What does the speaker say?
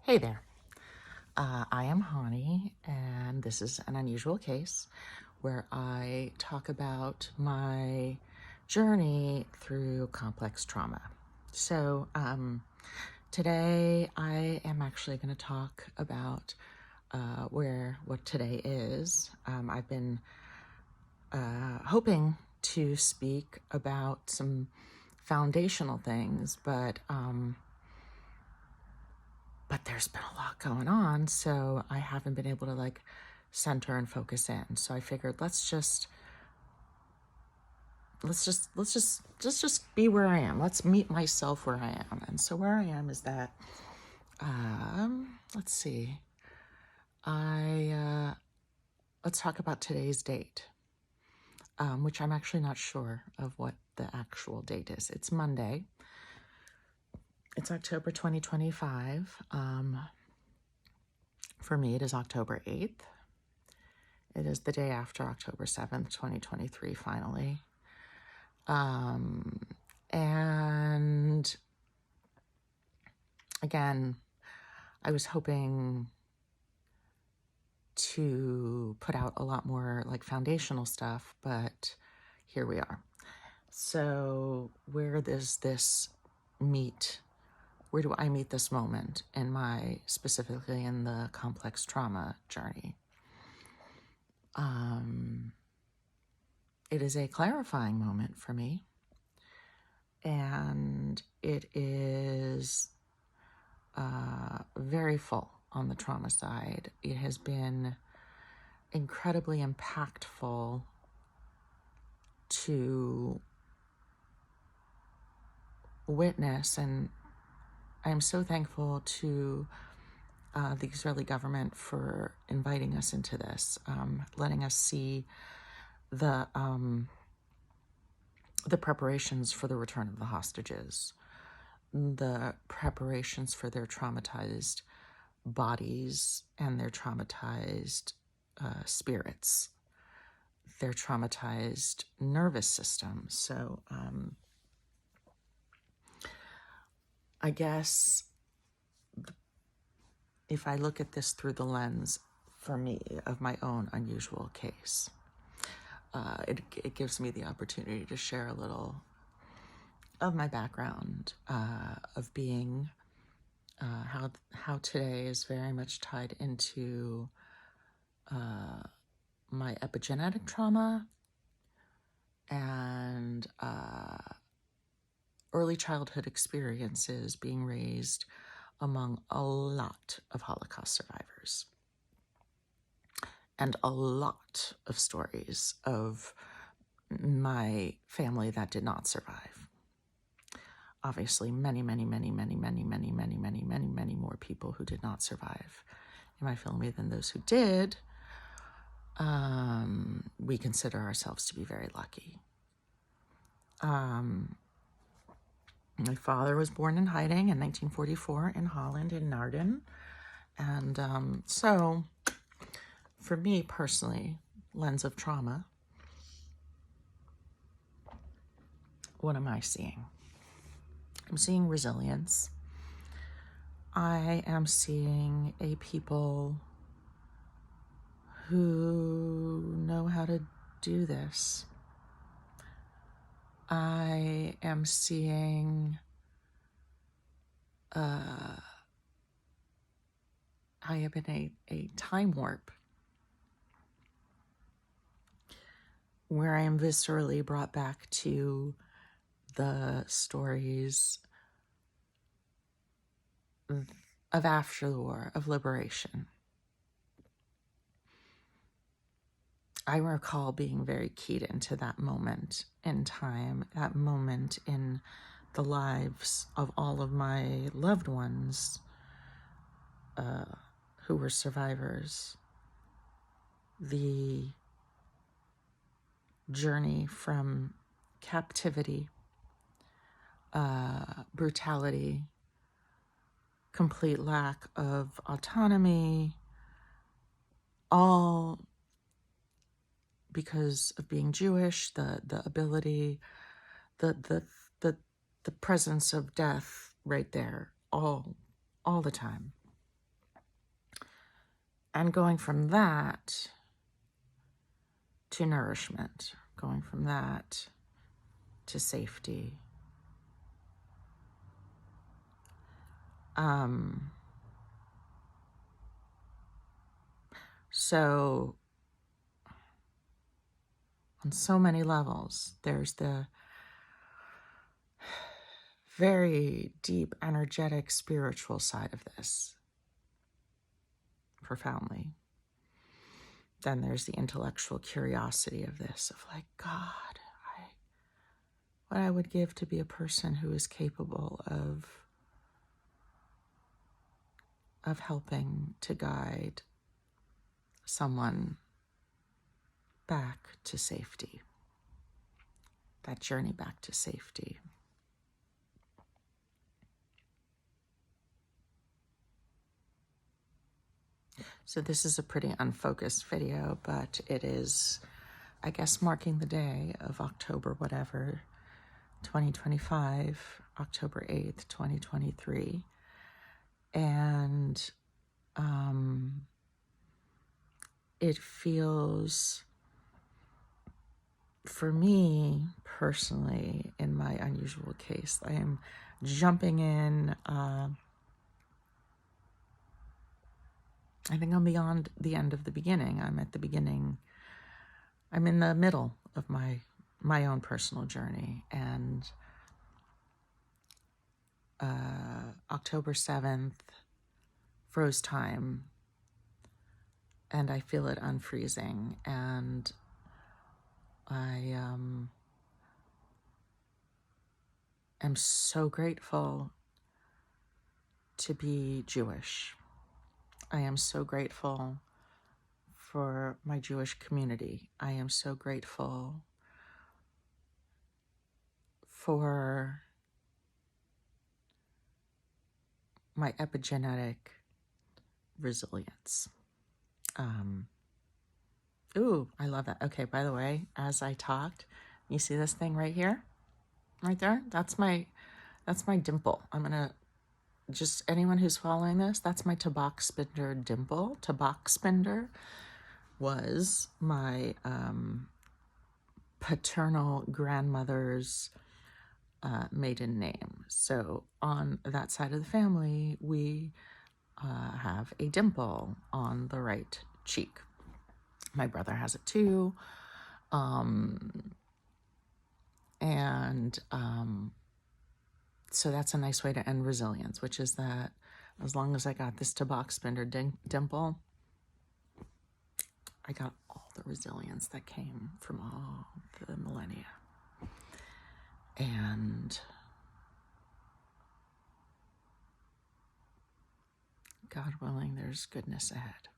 Hey there. I am Hani, and this is an unusual case where I talk about my journey through complex trauma. So, today I am actually going to talk about what today is. I've been hoping to speak about some foundational things, but there's been a lot going on, so I haven't been able to center and focus in. So I figured let's just be where I am. Let's meet myself where I am. And so where I am is that let's see. Let's talk about today's date, which I'm actually not sure of what the actual date is. It's Monday. It's October 2025. For me, it is October 8th. It is the day after October 7th, 2023, finally. And again, I was hoping to put out a lot more foundational stuff, but here we are. So where does this meet? Where do I meet this moment specifically in the complex trauma journey? It is a clarifying moment for me, and it is very full on the trauma side. It has been incredibly impactful to witness, and I am so thankful to the Israeli government for inviting us into this, letting us see the preparations for the return of the hostages, the preparations for their traumatized bodies and their traumatized spirits, their traumatized nervous system. So I guess if I look at this through the lens, for me, of my own unusual case, it gives me the opportunity to share a little of my background, of being, how today is very much tied into my epigenetic trauma and early childhood experiences being raised among a lot of Holocaust survivors and a lot of stories of my family that did not survive. Obviously, many more people who did not survive in my family than those who did. We consider ourselves to be very lucky. My father was born in hiding in 1944 in Holland, in Naarden. And so, for me personally, lens of trauma, what am I seeing? I'm seeing resilience. I am seeing a people who know how to do this. I am seeing I am in a time warp where I am viscerally brought back to the stories of after the war, of liberation. I recall being very keyed into that moment in time, that moment in the lives of all of my loved ones who were survivors. The journey from captivity, brutality, complete lack of autonomy, all because of being Jewish, the ability, the presence of death right there, all the time. And going from that to nourishment, going from that to safety. So on so many levels, there's the very deep, energetic, spiritual side of this, profoundly. Then there's the intellectual curiosity of this, of like, God, what I would give to be a person who is capable of helping to guide someone back to safety, that journey back to safety. So this is a pretty unfocused video, but it is, I guess, marking the day of October whatever, 2025, October 8th, 2023. And it feels, for me personally, in my unusual case, I am jumping in. I think I'm beyond the end of the beginning. I'm at the beginning. I'm in the middle of my own personal journey. And October 7th, froze time, and I feel it unfreezing. And I am so grateful to be Jewish. I am so grateful for my Jewish community. I am so grateful for my epigenetic resilience. Ooh, I love that. Okay, by the way, as I talked, you see this thing right here? Right there? That's my dimple. I'm gonna, just anyone who's following this, that's my Tabak Spender dimple. Tabak Spender was my paternal grandmother's maiden name. So on that side of the family, we have a dimple on the right cheek. My brother has it too. So that's a nice way to end resilience, which is that as long as I got this Tabak Spender dimple, I got all the resilience that came from all the millennia. And God willing, there's goodness ahead.